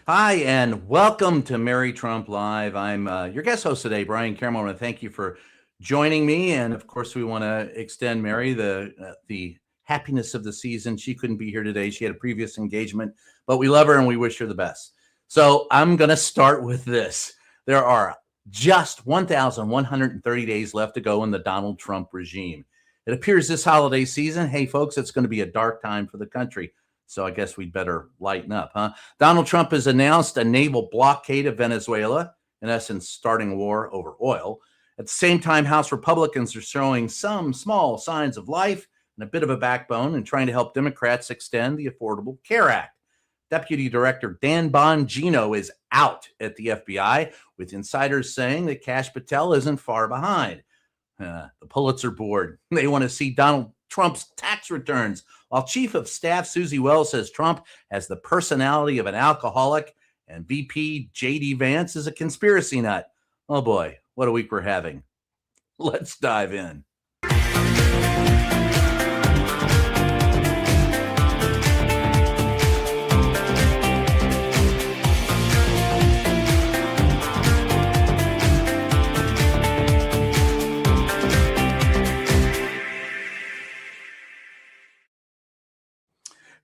Hi, and welcome to Mary Trump Live. I'm your guest host today, Brian Cameron. I want to thank you for joining me, and of course, we want to extend Mary the happiness of the season. She couldn't be here today; she had a previous engagement, but we love her and we wish her the best. So I'm going to start with this. There are just 1,130 days left to go in the Donald Trump regime. It appears this holiday season, hey folks, it's going to be a dark time for the country. So I guess we'd better lighten up, huh? Donald Trump has announced a naval blockade of Venezuela, in essence, starting a war over oil. At the same time, House Republicans are showing some small signs of life and a bit of a backbone and trying to help Democrats extend the Affordable Care Act. Deputy Director Dan Bongino is out at the FBI, with insiders saying that Kash Patel isn't far behind. The Pulitzer Board, they want to see Donald Trump's tax returns, while Chief of Staff Susie Wells says Trump has the personality of an alcoholic and VP J.D. Vance is a conspiracy nut. Oh boy, what a week we're having. Let's dive in.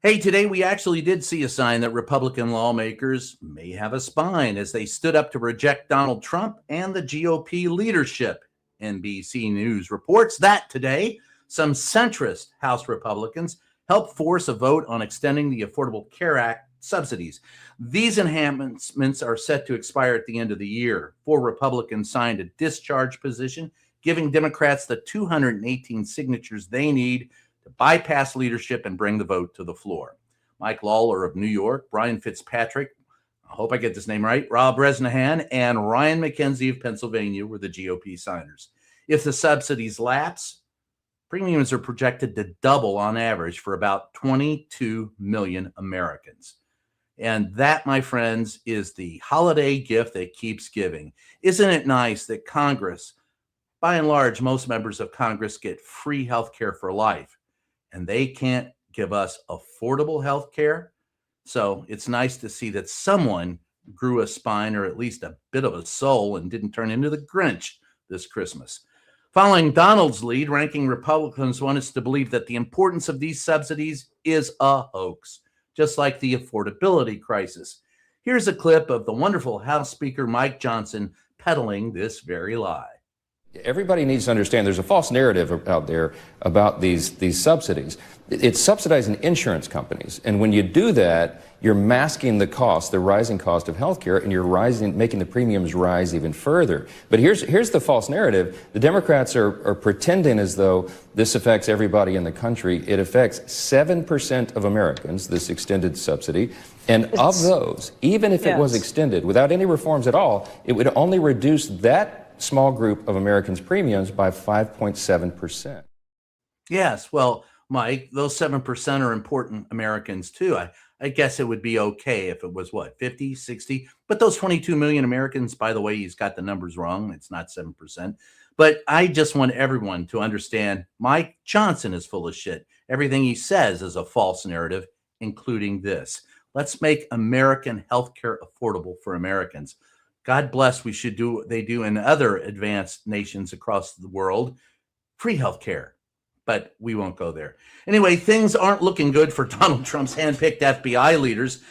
Hey, today we actually did see a sign that Republican lawmakers may have a spine as they stood up to reject Donald Trump and the GOP leadership. NBC News reports that today, some centrist House Republicans helped force a vote on extending the Affordable Care Act subsidies. These enhancements are set to expire at the end of the year. 4 Republicans signed a discharge petition, giving Democrats the 218 signatures they need to bypass leadership and bring the vote to the floor. Mike Lawler of New York, Brian Fitzpatrick, I hope I get this name right, Rob Resnahan, and Ryan McKenzie of Pennsylvania were the GOP signers. If the subsidies lapse, premiums are projected to double on average for about 22 million Americans. And that, my friends, is the holiday gift that keeps giving. Isn't it nice that Congress, by and large, most members of Congress get free health care for life, and they can't give us affordable health care? So it's nice to see that someone grew a spine or at least a bit of a soul and didn't turn into the Grinch this Christmas. Following Donald's lead, ranking Republicans want us to believe that the importance of these subsidies is a hoax, just like the affordability crisis. Here's a clip of the wonderful House Speaker Mike Johnson peddling this very lie. Everybody needs to understand there's a false narrative out there about these subsidies. It's subsidizing insurance companies. And when you do that, you're masking the rising cost of healthcare, and you're making the premiums rise even further. But here's the false narrative. The Democrats are pretending as though this affects everybody in the country. It affects 7% of Americans, this extended subsidy. And of those, even if it was extended without any reforms at all, it would only reduce that small group of Americans' premiums by 5.7%. Yes, well, Mike, those 7% are important Americans too. I guess it would be okay if it was what, 50, 60? But those 22 million Americans, by the way, he's got the numbers wrong. It's not 7%. But I just want everyone to understand Mike Johnson is full of shit. Everything he says is a false narrative, including this. Let's make American healthcare affordable for Americans. God bless, we should do what they do in other advanced nations across the world, free healthcare. But we won't go there. Anyway, things aren't looking good for Donald Trump's handpicked FBI leaders.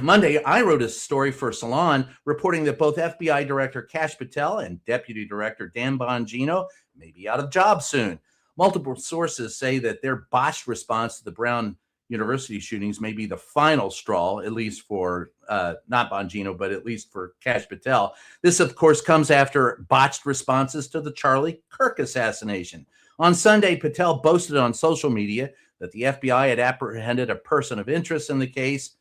Monday, I wrote a story for Salon reporting that both FBI Director Kash Patel and Deputy Director Dan Bongino may be out of jobs soon. Multiple sources say that their botched response to the Brown University shootings may be the final straw, at least for not Bongino, but at least for Kash Patel. This, of course, comes after botched responses to the Charlie Kirk assassination. On Sunday, Patel boasted on social media that the FBI had apprehended a person of interest in the case.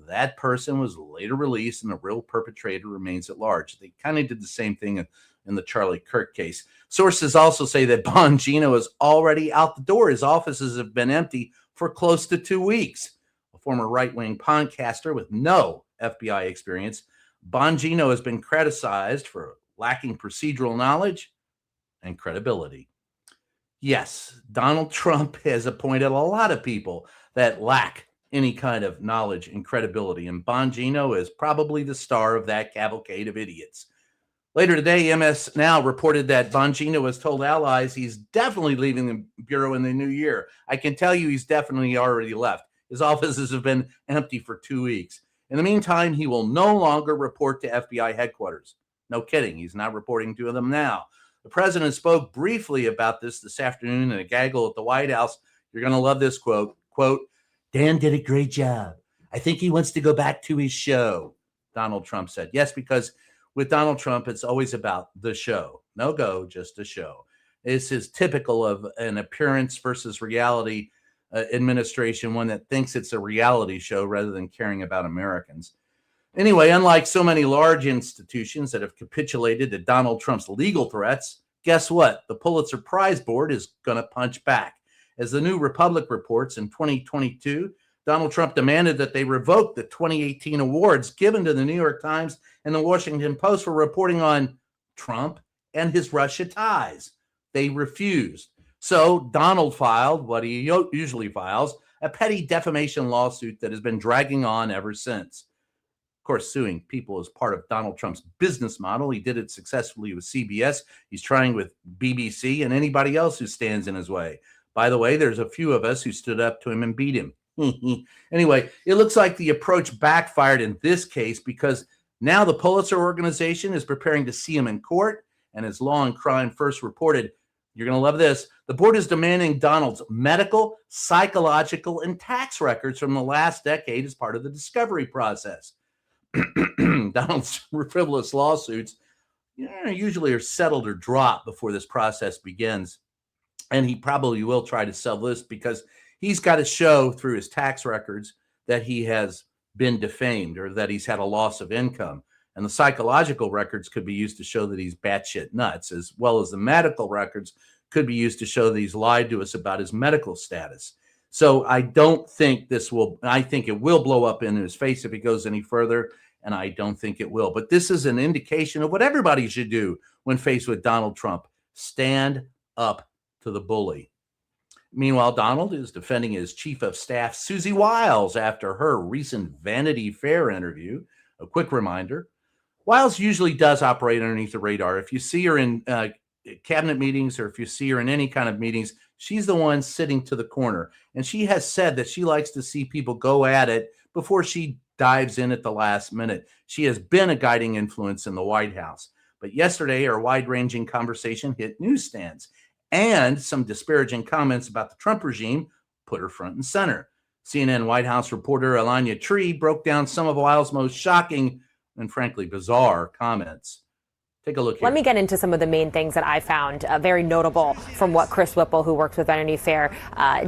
That person was later released, and the real perpetrator remains at large. They kind of did the same thing in the Charlie Kirk case. Sources also say that Bongino is already out the door. His offices have been empty for close to 2 weeks. A former right-wing podcaster with no FBI experience, Bongino has been criticized for lacking procedural knowledge and credibility. Yes, Donald Trump has appointed a lot of people that lack any kind of knowledge and credibility. And Bongino is probably the star of that cavalcade of idiots. Later today, MS Now reported that Bongino has told allies he's definitely leaving the Bureau in the new year. I can tell you he's definitely already left. His offices have been empty for 2 weeks. In the meantime, he will no longer report to FBI headquarters. No kidding. He's not reporting to them now. The president spoke briefly about this afternoon in a gaggle at the White House. You're going to love this quote. Quote, Dan did a great job. I think he wants to go back to his show, Donald Trump said. Yes, because with Donald Trump, it's always about the show. No go, just a show. This is typical of an appearance versus reality administration, one that thinks it's a reality show rather than caring about Americans. Anyway, unlike so many large institutions that have capitulated to Donald Trump's legal threats, guess what? The Pulitzer Prize Board is going to punch back. As the New Republic reports, in 2022, Donald Trump demanded that they revoke the 2018 awards given to the New York Times and the Washington Post for reporting on Trump and his Russia ties. They refused. So Donald filed what he usually files, a petty defamation lawsuit that has been dragging on ever since. Of course, suing people is part of Donald Trump's business model. He did it successfully with CBS. He's trying with BBC and anybody else who stands in his way. By the way, there's a few of us who stood up to him and beat him. Anyway, it looks like the approach backfired in this case because now the Pulitzer organization is preparing to see him in court. And as Law and Crime first reported, you're going to love this, the board is demanding Donald's medical, psychological, and tax records from the last decade as part of the discovery process. Donald's frivolous lawsuits usually are settled or dropped before this process begins. And he probably will try to sell this because he's got to show through his tax records that he has been defamed or that he's had a loss of income. And the psychological records could be used to show that he's batshit nuts, as well as the medical records could be used to show that he's lied to us about his medical status. So I don't think I think it will blow up in his face if he goes any further, and I don't think it will. But this is an indication of what everybody should do when faced with Donald Trump. Stand up to the bully. Meanwhile, Donald is defending his chief of staff, Susie Wiles, after her recent Vanity Fair interview. A quick reminder, Wiles usually does operate underneath the radar. If you see her in cabinet meetings or if you see her in any kind of meetings, she's the one sitting to the corner. And she has said that she likes to see people go at it before she dives in at the last minute. She has been a guiding influence in the White House. But yesterday, our wide-ranging conversation hit newsstands. And some disparaging comments about the Trump regime put her front and center. CNN White House reporter Alanya Tree broke down some of Wiles' most shocking and frankly bizarre comments. Take a look here. Let me get into some of the main things that I found very notable from what Chris Whipple, who works with Vanity Fair,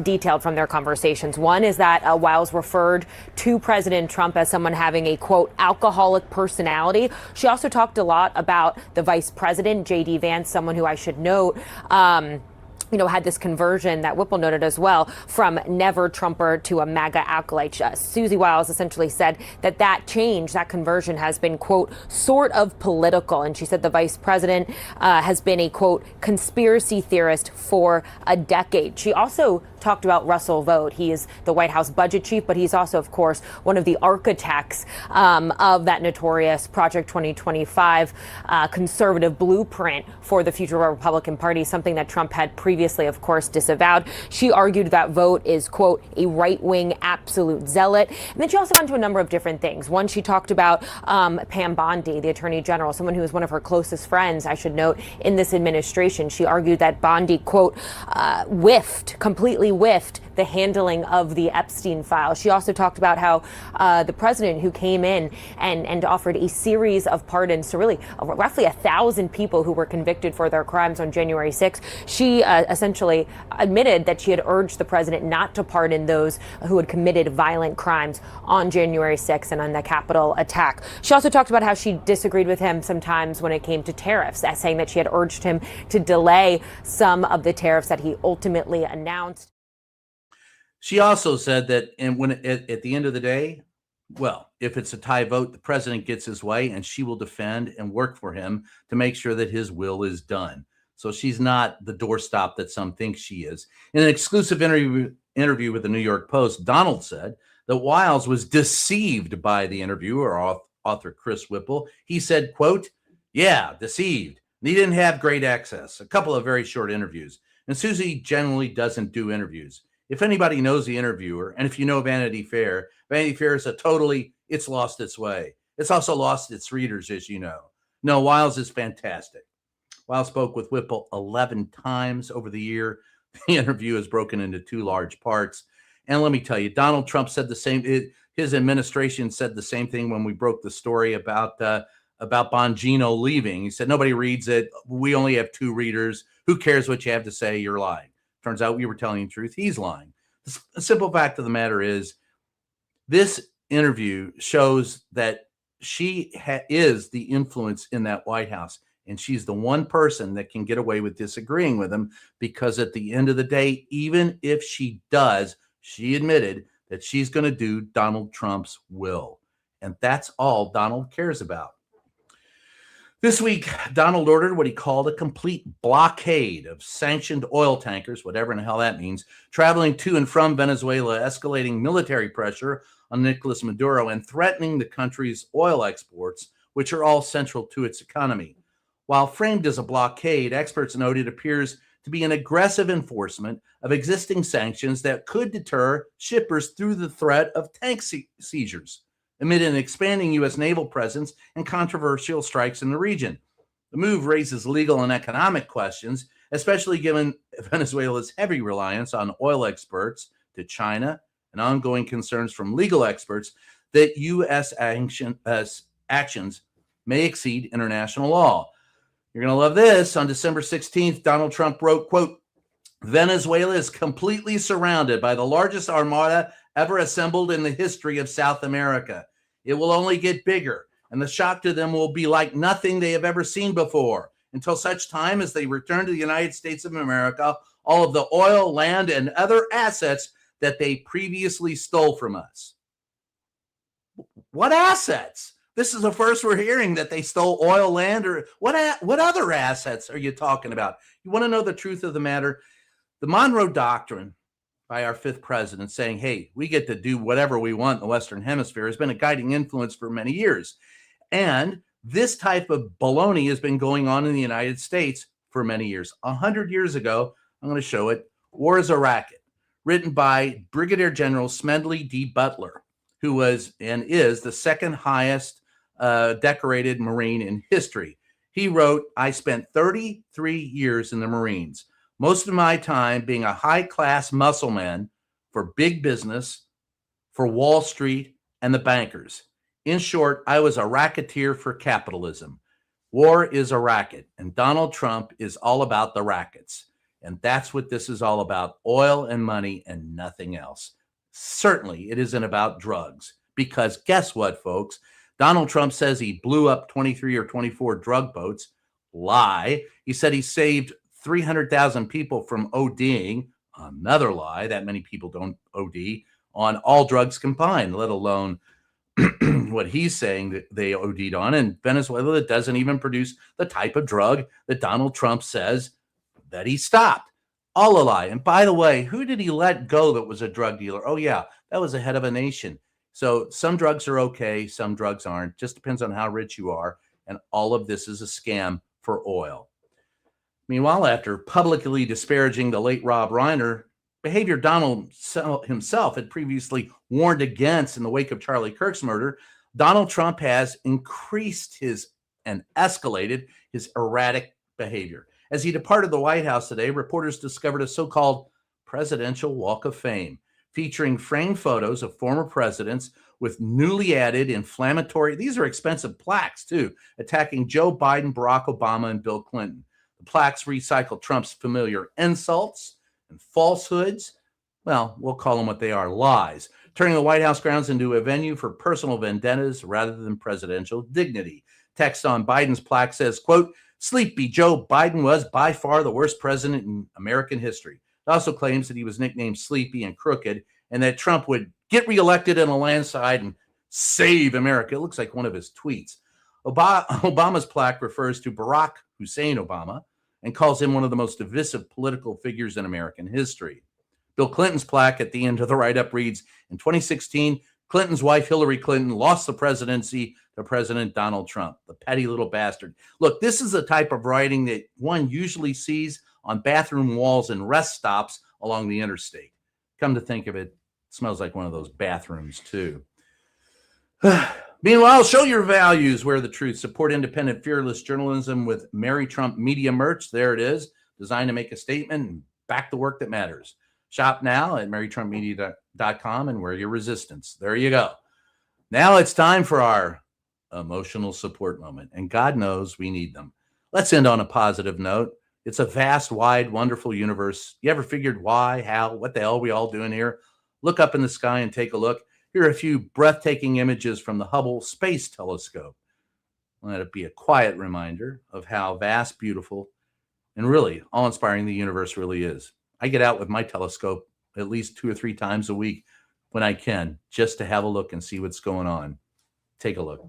detailed from their conversations. One is that Wiles referred to President Trump as someone having a, quote, alcoholic personality. She also talked a lot about the vice president, J.D. Vance, someone who I should note, had this conversion that Whipple noted as well from never Trumper to a MAGA acolyte. Susie Wiles essentially said that change, that conversion has been, quote, sort of political. And she said the vice president has been a, quote, conspiracy theorist for a decade. She also talked about Russell Vought. He is the White House budget chief, but he's also, of course, one of the architects of that notorious Project 2025 conservative blueprint for the future of the Republican Party, something that Trump had previously, of course, disavowed. She argued that Vought is, quote, a right-wing absolute zealot. And then she also went into a number of different things. One, she talked about Pam Bondi, the attorney general, someone who was one of her closest friends, I should note, in this administration. She argued that Bondi, quote, completely whiffed the handling of the Epstein file. She also talked about how the president, who came in and offered a series of pardons to roughly 1,000 people who were convicted for their crimes on January 6th, she essentially admitted that she had urged the president not to pardon those who had committed violent crimes on January 6th and on the Capitol attack. She also talked about how she disagreed with him sometimes when it came to tariffs, saying that she had urged him to delay some of the tariffs that he ultimately announced. She also said that at the end of the day, well, if it's a tie vote, the president gets his way and she will defend and work for him to make sure that his will is done. So she's not the doorstop that some think she is. In an exclusive interview with the New York Post, Donald said that Wiles was deceived by the interviewer, author Chris Whipple. He said, quote, "Yeah, deceived. He didn't have great access. A couple of very short interviews. And Susie generally doesn't do interviews. If anybody knows the interviewer, and if you know Vanity Fair is it's lost its way. It's also lost its readers, as you know. No, Wiles is fantastic." Wiles spoke with Whipple 11 times over the year. The interview is broken into two large parts. And let me tell you, Donald Trump said the same. His administration said the same thing when we broke the story about Bongino leaving. He said, nobody reads it. We only have 2 readers. Who cares what you have to say? You're lying. Turns out we were telling the truth. He's lying. The simple fact of the matter is this interview shows that she is the influence in that White House. And she's the one person that can get away with disagreeing with him, because at the end of the day, even if she does, she admitted that she's going to do Donald Trump's will. And that's all Donald cares about. This week, Donald ordered what he called a complete blockade of sanctioned oil tankers, whatever in the hell that means, traveling to and from Venezuela, escalating military pressure on Nicolas Maduro and threatening the country's oil exports, which are all central to its economy. While framed as a blockade, experts note it appears to be an aggressive enforcement of existing sanctions that could deter shippers through the threat of tank seizures, amid an expanding U.S. naval presence and controversial strikes in the region. The move raises legal and economic questions, especially given Venezuela's heavy reliance on oil exports to China and ongoing concerns from legal experts that U.S. actions may exceed international law. You're going to love this. On December 16th, Donald Trump wrote, quote, "Venezuela is completely surrounded by the largest armada ever assembled in the history of South America. It will only get bigger, and the shock to them will be like nothing they have ever seen before. Until such time as they return to the United States of America, all of the oil, land, and other assets that they previously stole from us." What assets? This is the first we're hearing that they stole oil, land, or what other assets are you talking about? You want to know the truth of the matter? The Monroe Doctrine by our 5th president saying, hey, we get to do whatever we want in the Western Hemisphere has been a guiding influence for many years. And this type of baloney has been going on in the United States for many years. 100 years ago, I'm going to show it, War is a Racket, written by Brigadier General Smedley D. Butler, who was and is the 2nd highest decorated Marine in history. He wrote, "I spent 33 years in the Marines, most of my time being a high-class muscle man for big business, for Wall Street, and the bankers. In short, I was a racketeer for capitalism. War is a racket, and Donald Trump is all about the rackets. And that's what this is all about, oil and money and nothing else. Certainly, it isn't about drugs, because guess what, folks? Donald Trump says he blew up 23 or 24 drug boats. Lie. He said he saved 300,000 people from ODing. Another lie. That many people don't OD on all drugs combined, let alone what he's saying that they OD'd on. And Venezuela that doesn't even produce the type of drug that Donald Trump says that he stopped. All a lie. And by the way, who did he let go that was a drug dealer? Oh, yeah, that was the head of a nation. So some drugs are okay, some drugs aren't. Just depends on how rich you are. And all of this is a scam for oil. Meanwhile, after publicly disparaging the late Rob Reiner, behavior Donald himself had previously warned against in the wake of Charlie Kirk's murder, Donald Trump has increased and escalated his erratic behavior. As he departed the White House today, reporters discovered a so-called Presidential Walk of Fame, featuring framed photos of former presidents with newly added inflammatory, these are expensive plaques too, attacking Joe Biden, Barack Obama, and Bill Clinton. The plaques recycle Trump's familiar insults and falsehoods. Well, we'll call them what they are, lies, turning the White House grounds into a venue for personal vendettas rather than presidential dignity. Text on Biden's plaque says, quote, "Sleepy Joe Biden was by far the worst president in American history." It also claims that he was nicknamed Sleepy and Crooked, and that Trump would get reelected in a landslide and save America. It looks like one of his tweets. Obama's plaque refers to Barack Hussein Obama and calls him one of the most divisive political figures in American history. Bill Clinton's plaque at the end of the write-up reads, in 2016, Clinton's wife, Hillary Clinton, lost the presidency to President Donald Trump, the petty little bastard. Look, this is the type of writing that one usually sees on bathroom walls and rest stops along the interstate. Come to think of it, it smells like one of those bathrooms, too. Meanwhile, show your values, wear the truth, support independent, fearless journalism with Mary Trump Media merch. There it is, designed to make a statement and back the work that matters. Shop now at marytrumpmedia.com and wear your resistance. There you go. Now it's time for our emotional support moment, and God knows we need them. Let's end on a positive note. It's a vast, wide, wonderful universe. You ever figured why, how, what the hell are we all doing here? Look up in the sky and take a look. Here are a few breathtaking images from the Hubble Space Telescope. Let it be a quiet reminder of how vast, beautiful, and really awe-inspiring the universe really is. I get out with my telescope at least 2 or 3 times a week when I can, just to have a look and see what's going on. Take a look.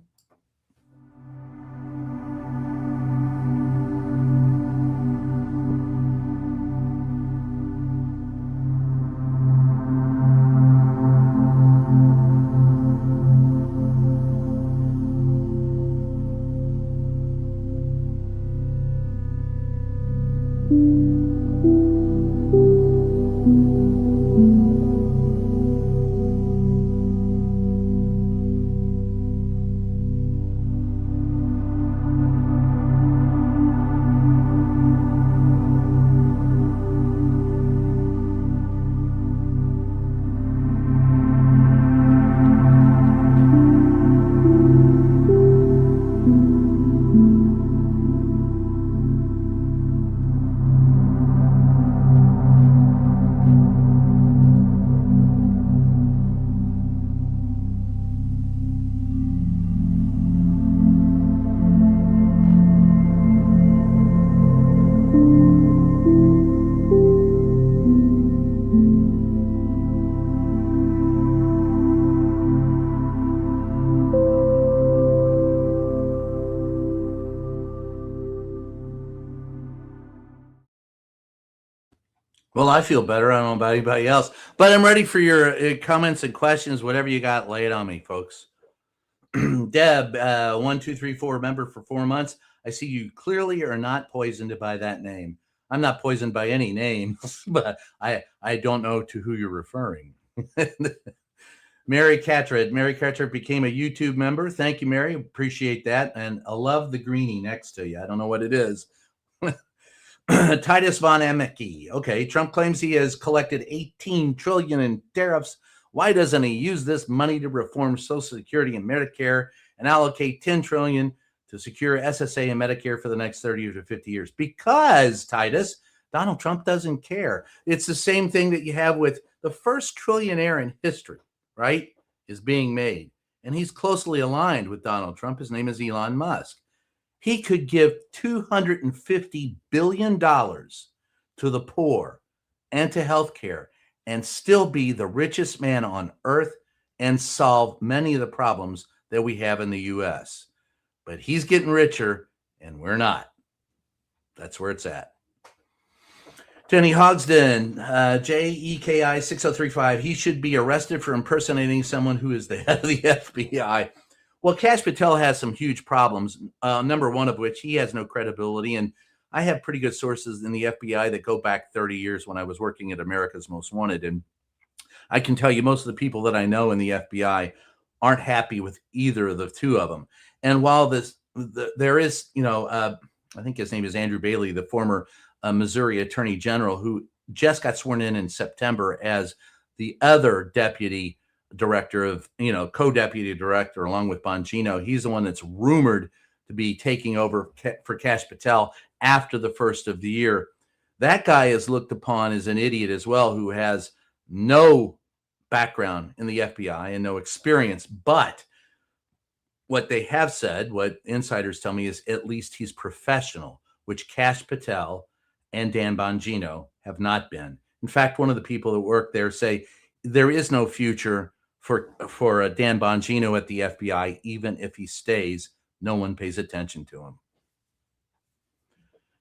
Well, I feel better. I don't know about anybody else, but I'm ready for your comments and questions. Whatever you got, lay it on me, folks. Deb, 1234 member for 4 months. I see you clearly are not poisoned by that name. I'm not poisoned by any name, but I don't know to who you're referring. Mary Catred. Mary Catred became a YouTube member. Thank you, Mary. Appreciate that. And I love the greenie next to you. I don't know what it is. Titus von Emeke. Okay, Trump claims he has collected $18 trillion in tariffs. Why doesn't he use this money to reform Social Security and Medicare and allocate $10 trillion to secure SSA and Medicare for the next 30 to 50 years? Because, Titus, Donald Trump doesn't care. It's the same thing that you have with the first trillionaire in history, right, is being made. And he's closely aligned with Donald Trump. His name is Elon Musk. He could give $250 billion to the poor and to healthcare and still be the richest man on earth and solve many of the problems that we have in the U.S. But he's getting richer and we're not. That's where it's at. Jenny Hogsden, JEKI 6035. He should be arrested for impersonating someone who is the head of the FBI. Well, Kash Patel has some huge problems, number one of which he has no credibility. And I have pretty good sources in the FBI that go back 30 years when I was working at America's Most Wanted. And I can tell you most of the people that I know in the FBI aren't happy with either of the two of them. And while there is, I think his name is Andrew Bailey, the former Missouri Attorney General, who just got sworn in September as the other deputy director of, co-deputy director along with Bongino. He's the one that's rumored to be taking over for Kash Patel after the first of the year. That guy is looked upon as an idiot as well, who has no background in the FBI and no experience. But what they have said, what insiders tell me, is at least he's professional, which Kash Patel and Dan Bongino have not been. In fact, one of the people that work there say there is no future for Dan Bongino at the FBI. Even if he stays, no one pays attention to him.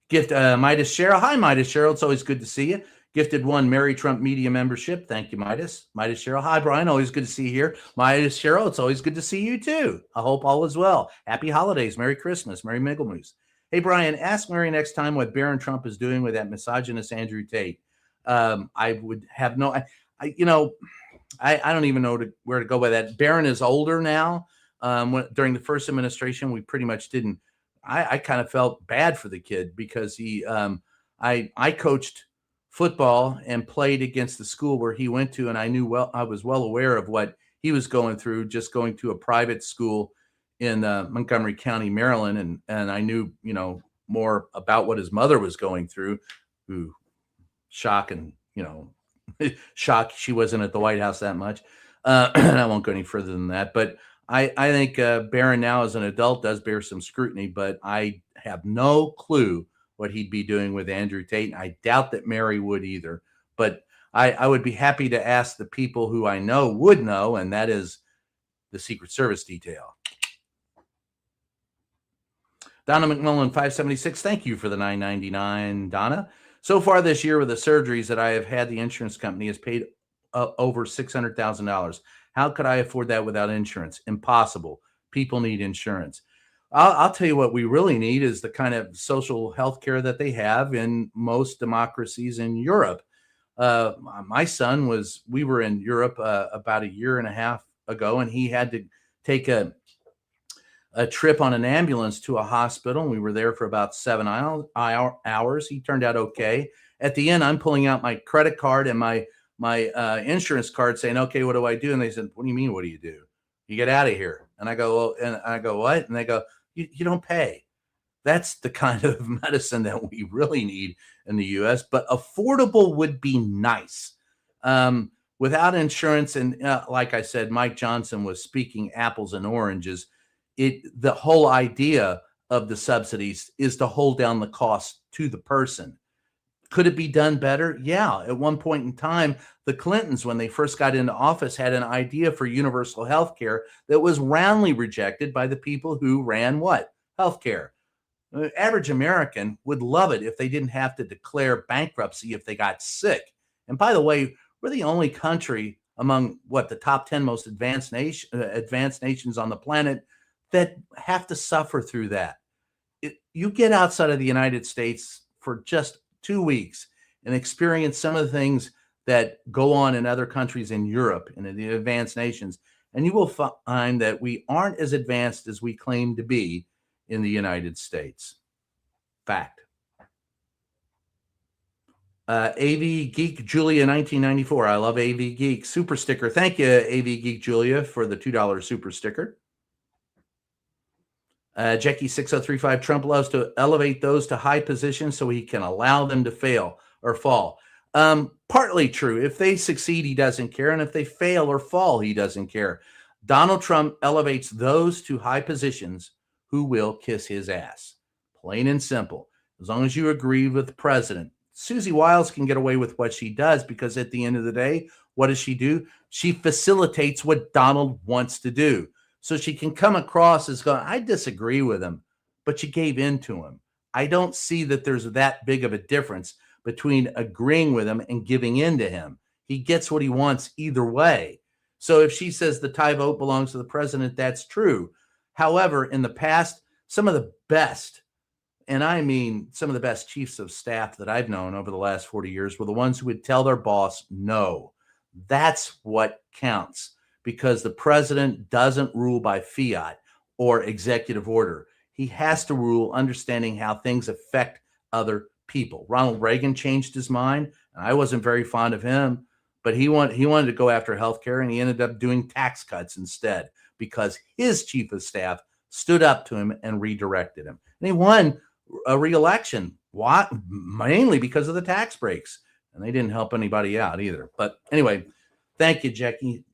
Gift Midas Cheryl. Hi, Midas Cheryl. It's always good to see you. Gifted one Mary Trump Media membership. Thank you, Midas. Midas Cheryl. Hi, Brian. Always good to see you here. Midas Cheryl, it's always good to see you too. I hope all is well. Happy holidays. Merry Christmas. Merry Migglemoose. Hey, Brian, ask Mary next time what Barron Trump is doing with that misogynist Andrew Tate. I would have no, I don't even know where to go with that. Barron is older now. During the first administration, we pretty much didn't. I kind of felt bad for the kid because I coached football and played against the school where he went to, and I was well aware of what he was going through, just going to a private school in Montgomery County, Maryland, and I knew more about what his mother was going through. Ooh, shock and shock she wasn't at the White House that much. And I won't go any further than that, but I think Barron now as an adult does bear some scrutiny, but I have no clue what he'd be doing with Andrew Tate. I doubt that Mary would either, but I would be happy to ask the people who I know would know, and that is the Secret Service detail. Donna McMullen, 576. Thank you for the $9.99, Donna. So far this year with the surgeries that I have had, the insurance company has paid over $600,000. How could I afford that without insurance? Impossible. People need insurance. I'll tell you what we really need is the kind of social health care that they have in most democracies in Europe. My son we were in Europe about a year and a half ago, and he had to take a trip on an ambulance to a hospital. We were there for about 7 hours. He turned out okay. At the end, I'm pulling out my credit card and my insurance card saying, okay, what do I do? And they said, what do you mean? What do you do? You get out of here. And I go, well, and I go, what? And they go, you don't pay. That's the kind of medicine that we really need in the U.S., but affordable would be nice. Without insurance, and like I said, Mike Johnson was speaking apples and oranges. The whole idea of the subsidies is to hold down the cost to the person. Could it be done better? Yeah. At one point in time, the Clintons, when they first got into office, had an idea for universal health care that was roundly rejected by the people who ran what? Health care. The average American would love it if they didn't have to declare bankruptcy if they got sick. And by the way, we're the only country among the top 10 most advanced nations on the planet that have to suffer through that. You get outside of the United States for just 2 weeks and experience some of the things that go on in other countries in Europe and in the advanced nations, and you will find that we aren't as advanced as we claim to be in the United States. Fact. AV Geek Julia 1994. I love AV Geek super sticker. Thank you, AV Geek Julia, for the $2 super sticker. Jackie 6035. Trump loves to elevate those to high positions so he can allow them to fail or fall. Partly true. If they succeed, he doesn't care. And if they fail or fall, he doesn't care. Donald Trump elevates those to high positions who will kiss his ass. Plain and simple. As long as you agree with the president. Susie Wiles can get away with what she does because at the end of the day, what does she do? She facilitates what Donald wants to do. So she can come across as going, I disagree with him, but you gave in to him. I don't see that there's that big of a difference between agreeing with him and giving in to him. He gets what he wants either way. So if she says the tie vote belongs to the president, that's true. However, in the past, some of the best, and I mean some of the best chiefs of staff that I've known over the last 40 years were the ones who would tell their boss no. That's what counts. Because the president doesn't rule by fiat or executive order. He has to rule understanding how things affect other people. Ronald Reagan changed his mind, and I wasn't very fond of him, but he wanted to go after healthcare, and he ended up doing tax cuts instead because his chief of staff stood up to him and redirected him. And he won a re-election, mainly because of the tax breaks, and they didn't help anybody out either. But anyway, thank you, Jackie.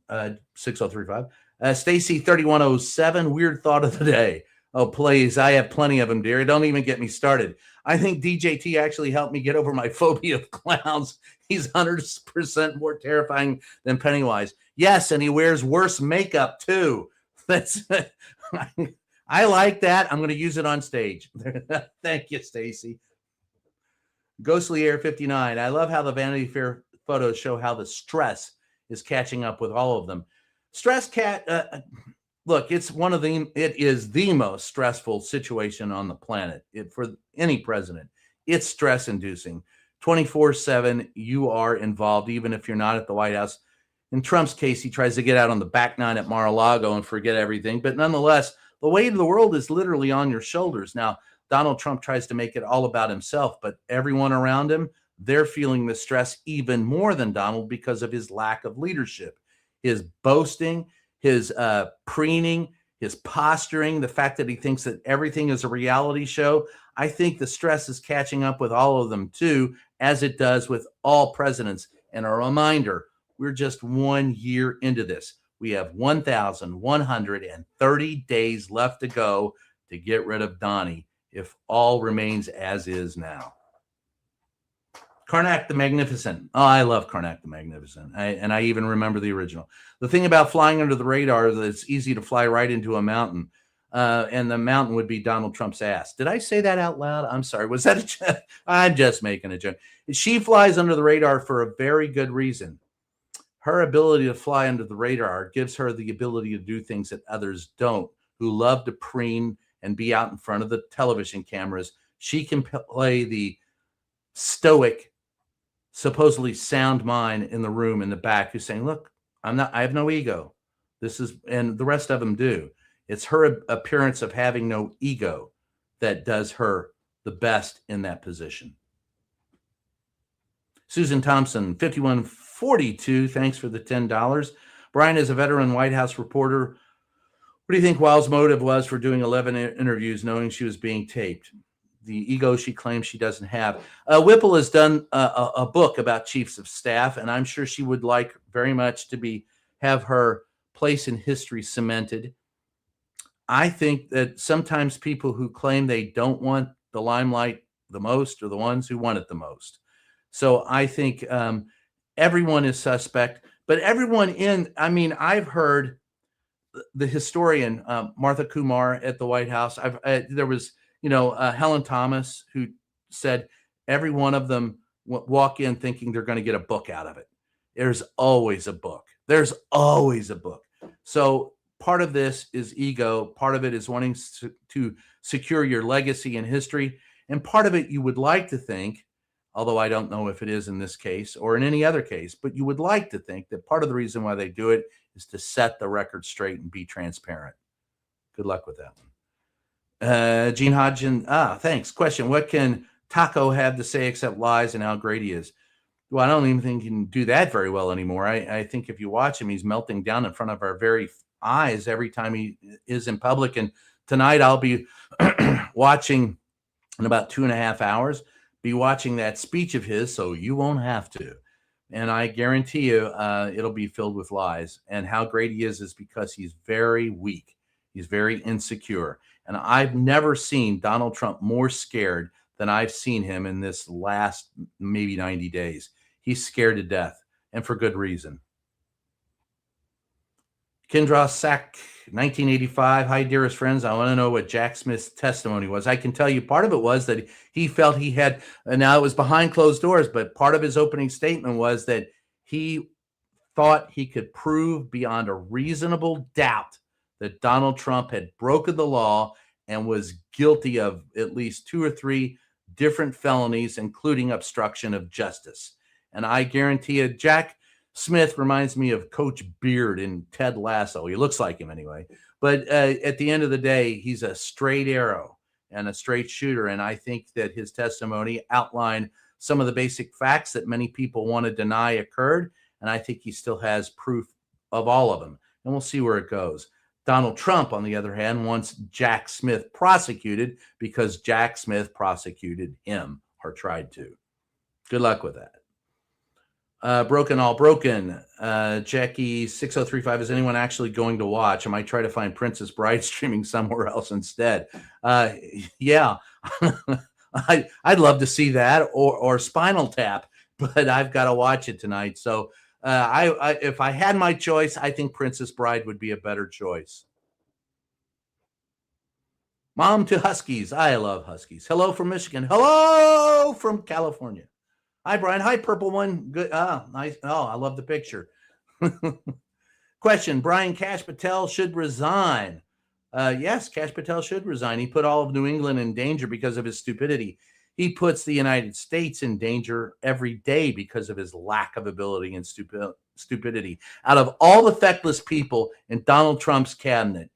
6035. Stacy 3107. Weird thought of the day. Oh, please. I have plenty of them, dear. Don't even get me started. I think DJT actually helped me get over my phobia of clowns. He's 100% more terrifying than Pennywise. Yes, and he wears worse makeup too. That's I like that. I'm going to use it on stage. Thank you, Stacy. Ghostly Air 59. I love how the Vanity Fair photos show how the stress is catching up with all of them. Stress look, it is the most stressful situation on the planet for any president. It's stress inducing. 24/7, you are involved, even if you're not at the White House. In Trump's case, he tries to get out on the back nine at Mar-a-Lago and forget everything. But nonetheless, the weight of the world is literally on your shoulders. Now, Donald Trump tries to make it all about himself, but everyone around him, they're feeling the stress even more than Donald because of his lack of leadership, his boasting, his preening, his posturing, the fact that he thinks that everything is a reality show. I think the stress is catching up with all of them too, as it does with all presidents. And a reminder, we're just 1 year into this. We have 1,130 days left to go to get rid of Donnie if all remains as is now. Karnak the Magnificent. Oh, I love Karnak the Magnificent. I even remember the original. The thing about flying under the radar is that it's easy to fly right into a mountain. And the mountain would be Donald Trump's ass. Did I say that out loud? I'm sorry. Was that a joke? I'm just making a joke. She flies under the radar for a very good reason. Her ability to fly under the radar gives her the ability to do things that others don't, who love to preen and be out in front of the television cameras. She can play the stoic, supposedly sound mind in the room in the back who's saying, look, I have no ego. And the rest of them do. It's her appearance of having no ego that does her the best in that position. Susan Thompson, 5142. Thanks for the $10. Brian is a veteran White House reporter. What do you think Wiles' motive was for doing 11 interviews knowing she was being taped? The ego she claims she doesn't have. Whipple has done a book about chiefs of staff, and I'm sure she would like very much to have her place in history cemented. I think that sometimes people who claim they don't want the limelight the most are the ones who want it the most. So I think everyone is suspect, but I've heard the historian Martha Kumar at the White House. There was, Helen Thomas, who said every one of them walk in thinking they're going to get a book out of it. There's always a book. So part of this is ego. Part of it is wanting to secure your legacy in history. And part of it you would like to think, although I don't know if it is in this case or in any other case, but you would like to think that part of the reason why they do it is to set the record straight and be transparent. Good luck with that one. Gene Hodgson, thanks. Question, what can Taco have to say except lies and how great he is? Well, I don't even think he can do that very well anymore. I think if you watch him, he's melting down in front of our very eyes every time he is in public. And tonight I'll be watching in about 2.5 hours, be watching that speech of his, so you won't have to. And I guarantee you it'll be filled with lies. And how great he is because he's very weak. He's very insecure. And I've never seen Donald Trump more scared than I've seen him in this last maybe 90 days. He's scared to death, and for good reason. Kendra Sack, 1985. Hi, dearest friends. I want to know what Jack Smith's testimony was. I can tell you part of it was that he felt he had, and now it was behind closed doors, but part of his opening statement was that he thought he could prove beyond a reasonable doubt that Donald Trump had broken the law and was guilty of at least 2 or 3 different felonies, including obstruction of justice. And I guarantee you, Jack Smith reminds me of Coach Beard in Ted Lasso. He looks like him anyway. But at the end of the day, he's a straight arrow and a straight shooter. And I think that his testimony outlined some of the basic facts that many people want to deny occurred. And I think he still has proof of all of them. And we'll see where it goes. Donald Trump, on the other hand, wants Jack Smith prosecuted because Jack Smith prosecuted him or tried to. Good luck with that. Broken All Broken. Jackie 6035. Is anyone actually going to watch? I might try to find Princess Bride streaming somewhere else instead. Yeah, I'd love to see that or Spinal Tap, but I've got to watch it tonight. So if I had my choice, I think Princess Bride would be a better choice. Mom to Huskies. I love Huskies. Hello from Michigan. Hello from California. Hi, Brian. Hi, purple one. Good. Nice. Oh, I love the picture. Question. Brian Kash Patel should resign. Yes, Kash Patel should resign. He put all of New England in danger because of his stupidity. He puts the United States in danger every day because of his lack of ability and stupidity. Out of all the feckless people in Donald Trump's cabinet,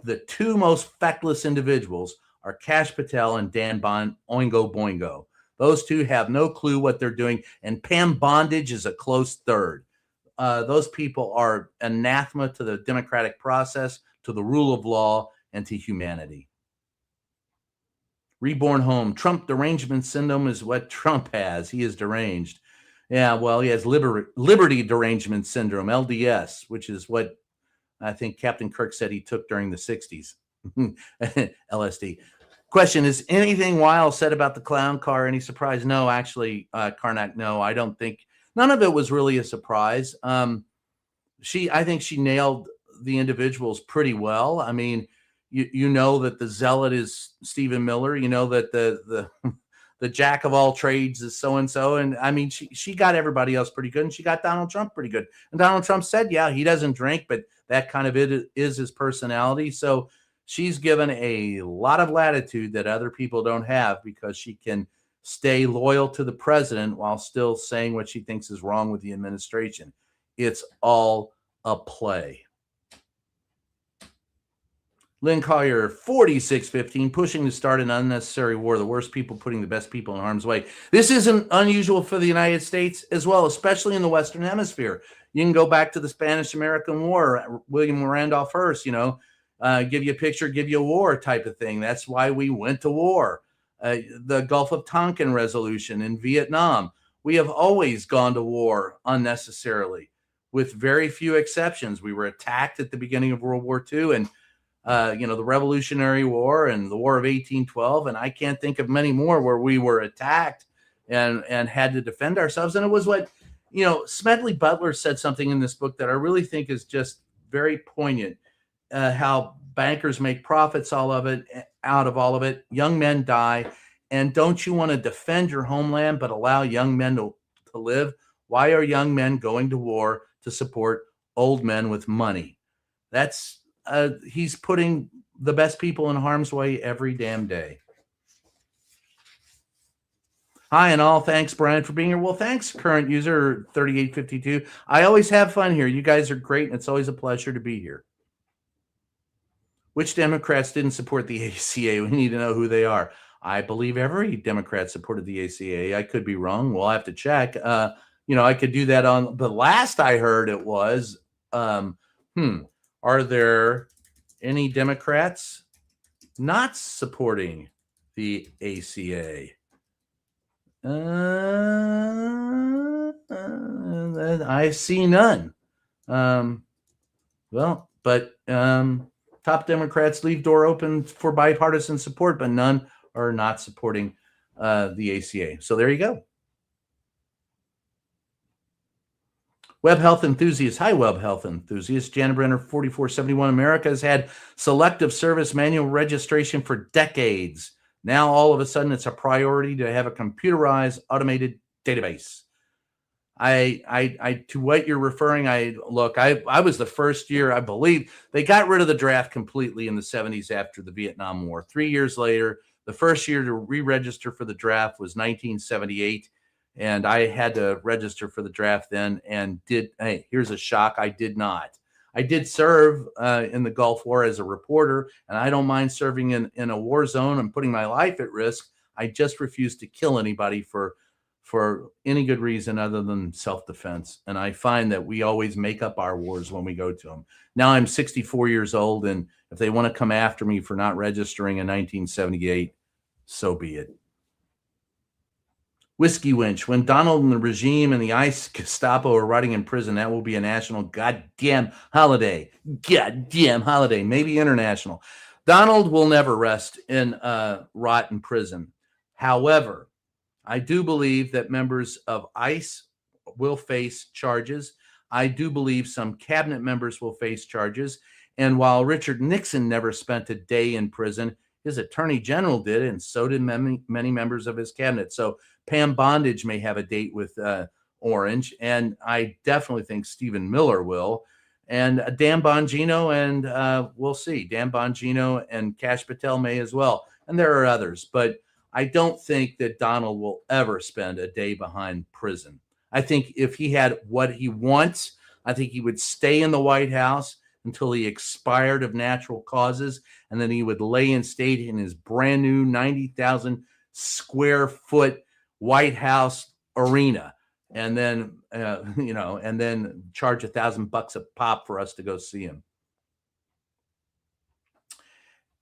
the two most feckless individuals are Kash Patel and Dan Oingo Boingo. Those two have no clue what they're doing, and Pam Bondage is a close third. Those people are anathema to the democratic process, to the rule of law, and to humanity. Reborn home. Trump derangement syndrome is what Trump has. He is deranged. Yeah, well, he has liberty derangement syndrome, LDS, which is what I think Captain Kirk said he took during the 60s. LSD. Question, is anything Weil said about the clown car any surprise? No, actually, Karnak, no, I don't think. None of it was really a surprise. I think she nailed the individuals pretty well. I mean, you know that the zealot is Stephen Miller. You know that the jack of all trades is so-and-so. And I mean, she got everybody else pretty good, and she got Donald Trump pretty good. And Donald Trump said, yeah, he doesn't drink, but that kind of it is his personality. So she's given a lot of latitude that other people don't have, because she can stay loyal to the president while still saying what she thinks is wrong with the administration. It's all a play. Lynn Collier, 4615, pushing to start an unnecessary war. The worst people putting the best people in harm's way. This isn't unusual for the United States as well, especially in the Western Hemisphere. You can go back to the Spanish-American War, William Randolph Hearst, give you a picture, give you a war type of thing. That's why we went to war. The Gulf of Tonkin resolution in Vietnam. We have always gone to war unnecessarily, with very few exceptions. We were attacked at the beginning of World War II, and the Revolutionary War and the War of 1812, and I can't think of many more where we were attacked and had to defend ourselves. And it was what, Smedley Butler said something in this book that I really think is just very poignant. How bankers make profits out of all of it. Young men die. And don't you want to defend your homeland but allow young men to live? Why are young men going to war to support old men with money? That's he's putting the best people in harm's way every damn day. Hi and all. Thanks, Brian, for being here. Well, thanks, current user 3852. I always have fun here. You guys are great, and it's always a pleasure to be here. Which Democrats didn't support the ACA? We need to know who they are. I believe every Democrat supported the ACA. I could be wrong. We'll have to check. I could do that on the last I heard it was, are there any Democrats not supporting the ACA? I see none. Top Democrats leave door open for bipartisan support, but none are not supporting the ACA. So there you go. Web health enthusiast. Hi, web health enthusiast. Janet Brenner, 4471. America has had selective service manual registration for decades. Now, all of a sudden, it's a priority to have a computerized, automated database. To what you're referring, I was the first year, I believe they got rid of the draft completely in the 70s after the Vietnam War. 3 years later, the first year to re-register for the draft was 1978. And I had to register for the draft then, and here's a shock. I did not. I did serve in the Gulf War as a reporter, and I don't mind serving in a war zone and putting my life at risk. I just refuse to kill anybody for any good reason other than self-defense. And I find that we always make up our wars when we go to them. Now I'm 64 years old, and if they want to come after me for not registering in 1978, so be it. Whiskey Winch, when Donald and the regime and the ICE Gestapo are rotting in prison, that will be a national goddamn holiday. Goddamn holiday, maybe international. Donald will never rest in rot in prison. However, I do believe that members of ICE will face charges. I do believe some cabinet members will face charges. And while Richard Nixon never spent a day in prison, His attorney general did, and so did many members of his cabinet. So Pam Bondage may have a date with Orange, and I definitely think Stephen Miller will, and Dan Bongino, and we'll see. Dan Bongino and Kash Patel may as well, and there are others. But I don't think that Donald will ever spend a day behind prison. I think if he had what he wants, I think he would stay in the White House until he expired of natural causes, and then he would lay in state in his brand new 90,000 square foot White House arena, and then and then charge $1,000 a pop for us to go see him.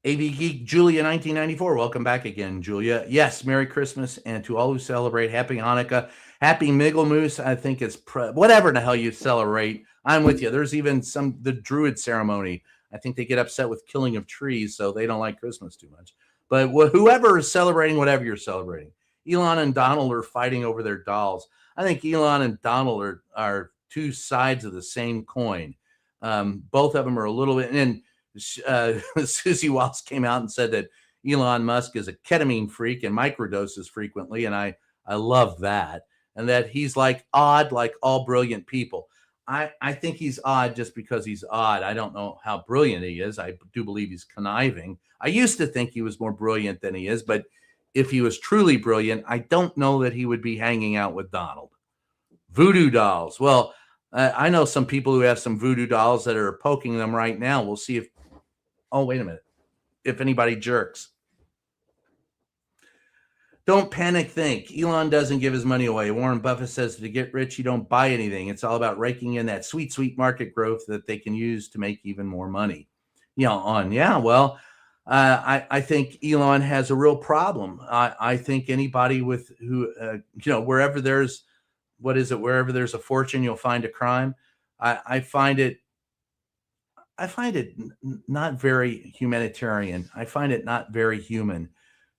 AV Geek Julia 1994, welcome back again, Julia. Yes, Merry Christmas, and to all who celebrate, Happy Hanukkah, Happy Migglemoose. I think it's whatever the hell you celebrate. I'm with you. There's even the Druid ceremony. I think they get upset with killing of trees, so they don't like Christmas too much. But whoever is celebrating, whatever you're celebrating, Elon and Donald are fighting over their dolls. I think Elon and Donald are two sides of the same coin. Both of them are a little bit. And Susie Walsh came out and said that Elon Musk is a ketamine freak and microdoses frequently, and I love that. And that he's odd, like all brilliant people. I think he's odd just because he's odd. I don't know how brilliant he is. I do believe he's conniving. I used to think he was more brilliant than he is, but if he was truly brilliant, I don't know that he would be hanging out with Donald. Voodoo dolls. Well, I know some people who have some voodoo dolls that are poking them right now. We'll see if, oh, wait a minute, if anybody jerks. Don't panic, think. Elon doesn't give his money away. Warren Buffett says to get rich, you don't buy anything. It's all about raking in that sweet, sweet market growth that they can use to make even more money. Well, I think Elon has a real problem. I think anybody wherever there's, wherever there's a fortune, you'll find a crime. I find it not very humanitarian. I find it not very human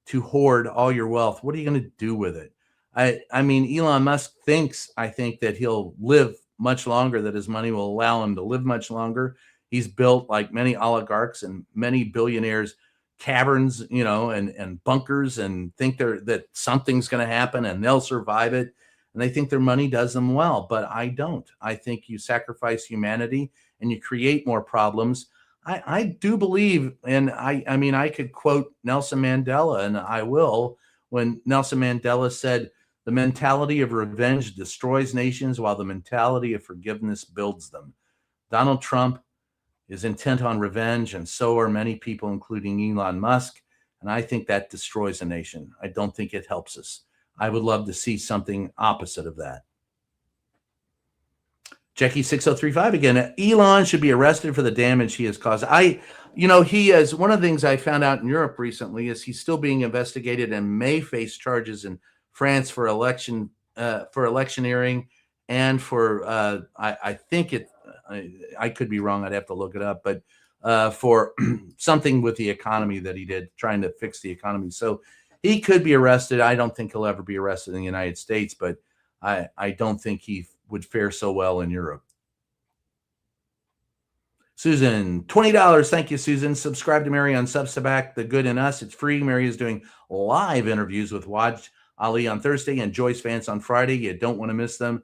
to hoard all your wealth. What are you going to do with it? I mean, Elon Musk I think that he'll live much longer, that his money will allow him to live much longer. He's built, like many oligarchs and many billionaires, caverns, and bunkers, and think that something's going to happen and they'll survive it. And they think their money does them well, but I don't. I think you sacrifice humanity and you create more problems. I do believe, and I mean, I could quote Nelson Mandela, and I will, when Nelson Mandela said, the mentality of revenge destroys nations while the mentality of forgiveness builds them. Donald Trump is intent on revenge, and so are many people, including Elon Musk, and I think that destroys a nation. I don't think it helps us. I would love to see something opposite of that. Jackie 6035 again. Elon should be arrested for the damage he has caused. He is one of the things I found out in Europe recently is he's still being investigated and may face charges in France for electioneering and for I could be wrong. I'd have to look it up, but for something with the economy that he did, trying to fix the economy. So he could be arrested. I don't think he'll ever be arrested in the United States, but I don't think he would fare so well in Europe. Susan, $20. Thank you, Susan. Subscribe to Mary on Substack, The Good in Us. It's free. Mary is doing live interviews with Waj Ali on Thursday and Joyce Vance on Friday. You don't want to miss them.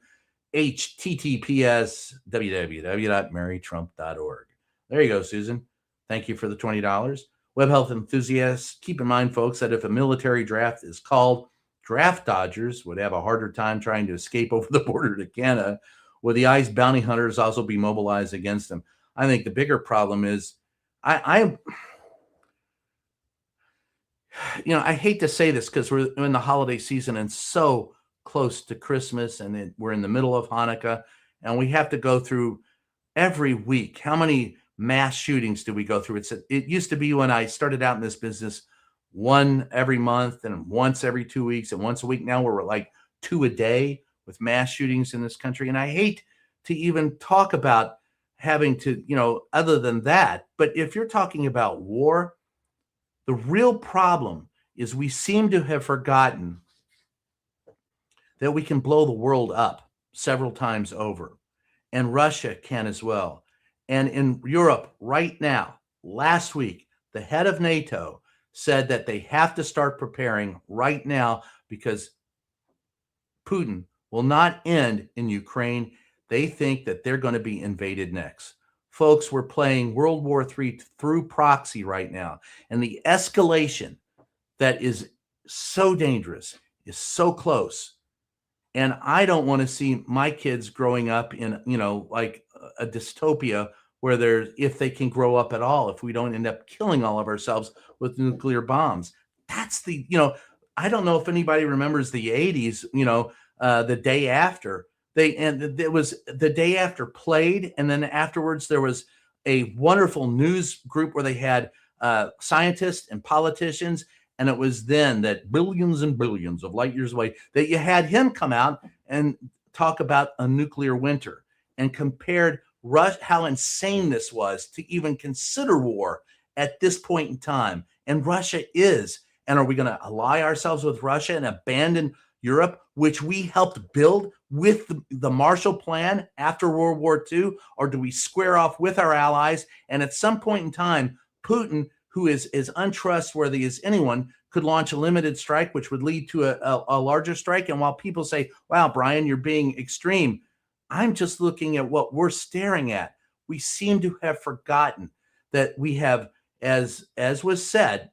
https www.marytrump.org. There you go, Susan. Thank you for the $20. Web health enthusiasts, keep in mind, folks, that if a military draft is called, draft dodgers would have a harder time trying to escape over the border to Canada, would the ICE bounty hunters also be mobilized against them? I think the bigger problem is I hate to say this because we're in the holiday season and so close to Christmas, and we're in the middle of Hanukkah, and we have to go through every week. How many mass shootings do we go through? It used to be when I started out in this business, one every month and once every 2 weeks and once a week. Now we're like 2 a day with mass shootings in this country. And I hate to even talk about having to, other than that. But if you're talking about war, the real problem is we seem to have forgotten that we can blow the world up several times over. And Russia can as well. And in Europe right now, last week, the head of NATO said that they have to start preparing right now because Putin will not end in Ukraine. They think that they're going to be invaded next. Folks, we're playing World War III through proxy right now. And the escalation that is so dangerous is so close. And I don't want to see my kids growing up in, like a dystopia where there's, if they can grow up at all, if we don't end up killing all of ourselves with nuclear bombs. That's the, I don't know if anybody remembers the 80s, the day after and it was the day after played. And then afterwards, there was a wonderful news group where they had scientists and politicians. And it was then that billions and billions of light years away that you had him come out and talk about a nuclear winter and compared how insane this was to even consider war at this point in time. And Russia is. And are we going to ally ourselves with Russia and abandon Europe, which we helped build with the Marshall Plan after World War II? Or do we square off with our allies? And at some point in time, Putin, who is as untrustworthy as anyone, could launch a limited strike, which would lead to a larger strike. And while people say, wow, Brian, you're being extreme, I'm just looking at what we're staring at. We seem to have forgotten that we have, as was said,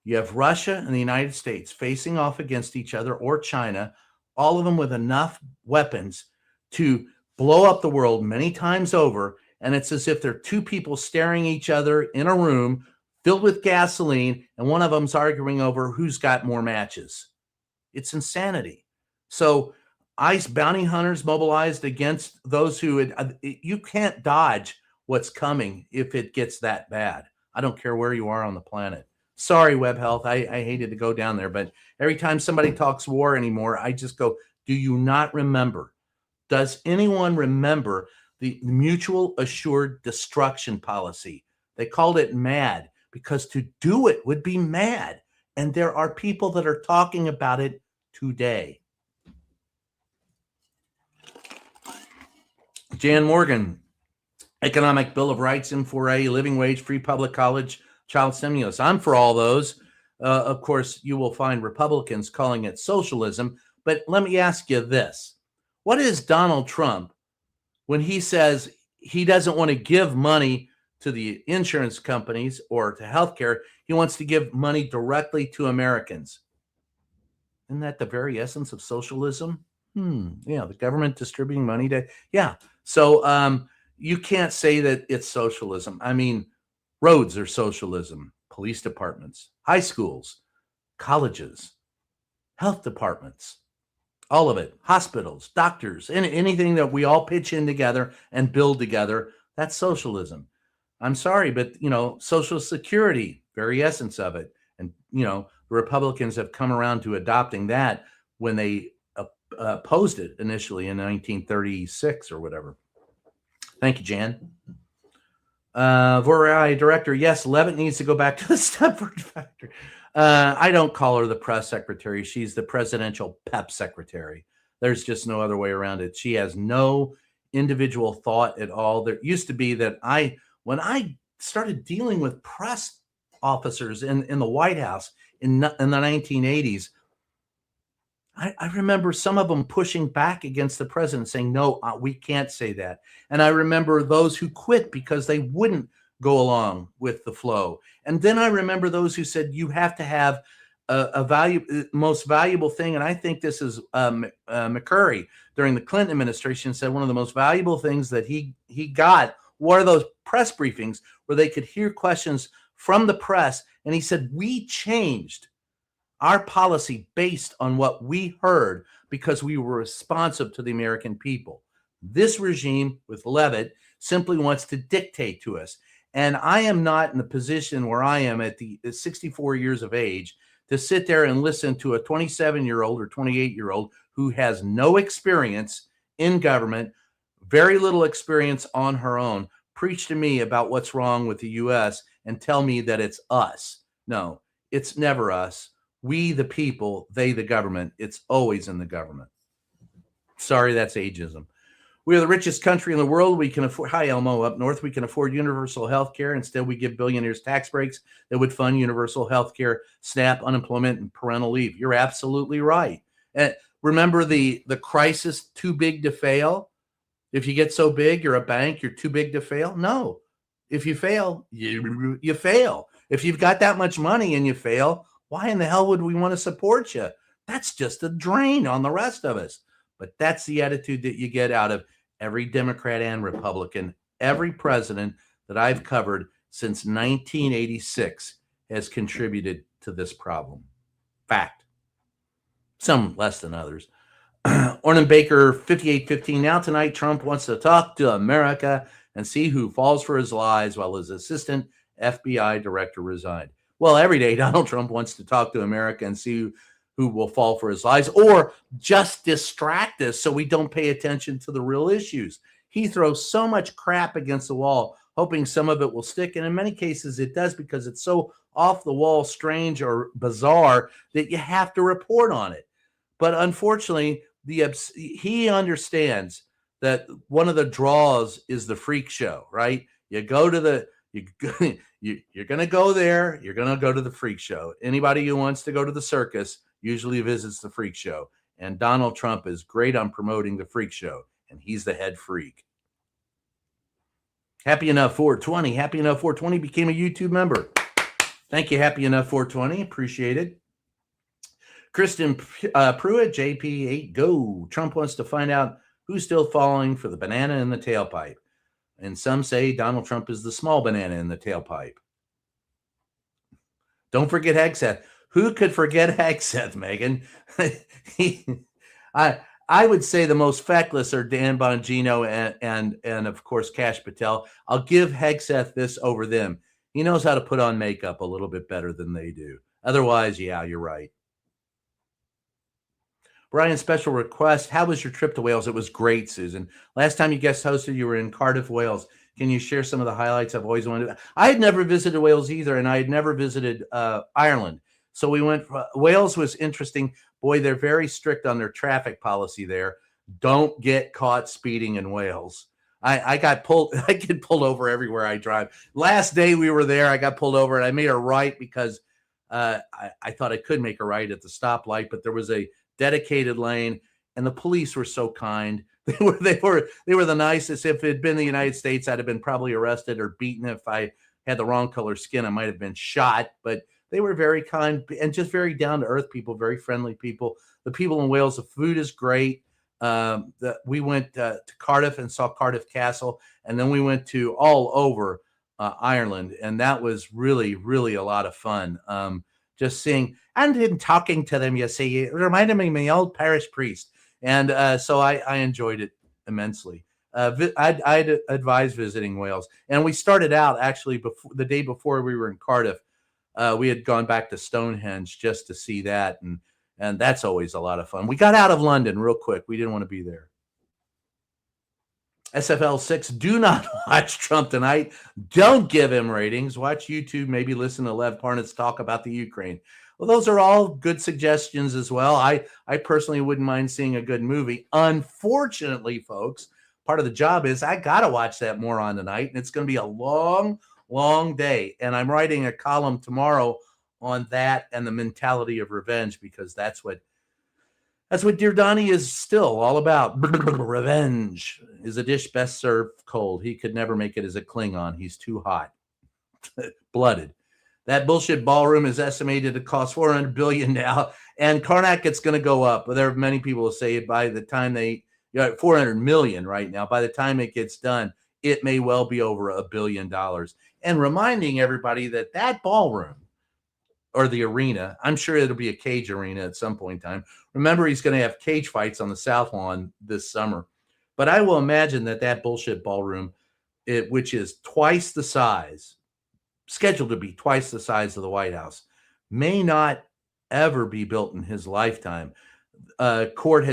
you have Russia and the United States facing off against each other, or China, all of them with enough weapons to blow up the world many times over. And it's as if they're two people staring each other in a room filled with gasoline, and one of them's arguing over who's got more matches. It's insanity. So ICE bounty hunters mobilized against those who you can't dodge what's coming if it gets that bad. I don't care where you are on the planet. Sorry, Web Health. I hated to go down there, but every time somebody talks war anymore, I just go, do you not remember? Does anyone remember the mutual assured destruction policy? They called it MAD because to do it would be mad. And there are people that are talking about it today. Jan Morgan, Economic Bill of Rights, M4A, living wage, free public college, child stimulus. I'm for all those. Of course, you will find Republicans calling it socialism. But let me ask you this. What is Donald Trump when he says he doesn't want to give money to the insurance companies or to healthcare? He wants to give money directly to Americans. Isn't that the very essence of socialism? Yeah, the government distributing money to, yeah. So you can't say that it's socialism. I mean, roads are socialism, police departments, high schools, colleges, health departments, all of it, hospitals, doctors, anything that we all pitch in together and build together, that's socialism. I'm sorry, but, Social Security, very essence of it. And, the Republicans have come around to adopting that when they opposed it initially in 1936 or whatever. Thank you, Jan. Vorai director, yes, Levitt needs to go back to the Stepford factory. I don't call her the press secretary. She's the presidential PEP secretary. There's just no other way around it. She has no individual thought at all. There used to be that when I started dealing with press officers in the White House in the 1980s, I remember some of them pushing back against the president saying, no, we can't say that. And I remember those who quit because they wouldn't go along with the flow. And then I remember those who said, you have to have most valuable thing. And I think this is McCurry during the Clinton administration said one of the most valuable things that he got were those press briefings where they could hear questions from the press. And he said, we changed our policy based on what we heard because we were responsive to the American people. This regime with Levitt simply wants to dictate to us. And I am not in the position where I am at the 64 years of age to sit there and listen to a 27-year-old or 28-year-old who has no experience in government, very little experience on her own, preach to me about what's wrong with the U.S. and tell me that it's us. No, it's never us. We, the people, they, the government. It's always in the government. Sorry, that's ageism. We are the richest country in the world. We can afford, hi, Elmo, up north. We can afford universal health care. Instead, we give billionaires tax breaks that would fund universal health care, SNAP, unemployment, and parental leave. You're absolutely right. And remember the crisis, too big to fail? If you get so big, you're a bank, you're too big to fail? No. If you fail, you fail. If you've got that much money and you fail, why in the hell would we want to support you? That's just a drain on the rest of us. But that's the attitude that you get out of every Democrat and Republican. Every president that I've covered since 1986 has contributed to this problem. Fact. Some less than others. Ornan Baker, 5815. Now tonight, Trump wants to talk to America and see who falls for his lies while his assistant FBI director resigned. Well, every day, Donald Trump wants to talk to America and see who will fall for his lies, or just distract us so we don't pay attention to the real issues. He throws so much crap against the wall, hoping some of it will stick. And in many cases, it does, because it's so off the wall, strange, or bizarre that you have to report on it. But unfortunately, he understands that one of the draws is the freak show, right? You go to you're going to go there. You're going to go to the freak show. Anybody who wants to go to the circus usually visits the freak show. And Donald Trump is great on promoting the freak show, and he's the head freak. Happy Enough 420. Happy Enough 420 became a YouTube member. Thank you, Happy Enough 420. Appreciate it. Kristen Pruitt, JP8, go. Trump wants to find out who's still falling for the banana in the tailpipe. And some say Donald Trump is the small banana in the tailpipe. Don't forget Hegseth. Who could forget Hegseth, Megan? I would say the most feckless are Dan Bongino and of course Kash Patel. I'll give Hegseth this over them. He knows how to put on makeup a little bit better than they do. Otherwise, yeah, you're right. Brian, special request. How was your trip to Wales? It was great, Susan. Last time you guest hosted, you were in Cardiff, Wales. Can you share some of the highlights? I've always wanted to. I had never visited Wales either, and I had never visited Ireland. So we went. Wales was interesting. Boy, they're very strict on their traffic policy there. Don't get caught speeding in Wales. I got pulled. I get pulled over everywhere I drive. Last day we were there, I got pulled over, and I made a right because I thought I could make a right at the stoplight, but there was a dedicated lane, and the police were so kind. They were the nicest. If it had been the United States, I'd have been probably arrested or beaten. If I had the wrong color skin, I might have been shot. But they were very kind and just very down to earth people, very friendly people. The people in Wales, the food is great. We went to Cardiff and saw Cardiff Castle, and then we went to all over Ireland, and that was really, really a lot of fun. Just seeing and in talking to them, you see, it reminded me of my old parish priest. And so I enjoyed it immensely. I'd advise visiting Wales. And we started out actually the day before we were in Cardiff. We had gone back to Stonehenge just to see that. And that's always a lot of fun. We got out of London real quick. We didn't want to be there. SFL 6, do not watch Trump tonight. Don't give him ratings. Watch YouTube, maybe listen to Lev Parnitz talk about the Ukraine. Well, those are all good suggestions as well. I personally wouldn't mind seeing a good movie. Unfortunately, folks, part of the job is I got to watch that moron tonight, and it's going to be a long, long day. And I'm writing a column tomorrow on that and the mentality of revenge, because that's what Dear Donnie is still all about. Revenge is a dish best served cold. He could never make it as a Klingon. He's too hot. Blooded. That bullshit ballroom is estimated to cost $400 billion now, and Karnak, it's going to go up. But there are many people who say by the time $400 million right now, by the time it gets done, it may well be over $1 billion. And reminding everybody that ballroom or the arena, I'm sure it'll be a cage arena at some point in time. Remember, he's going to have cage fights on the South Lawn this summer. But I will imagine that bullshit ballroom, which is twice the size, scheduled to be twice the size of the White House, may not ever be built in his lifetime. Court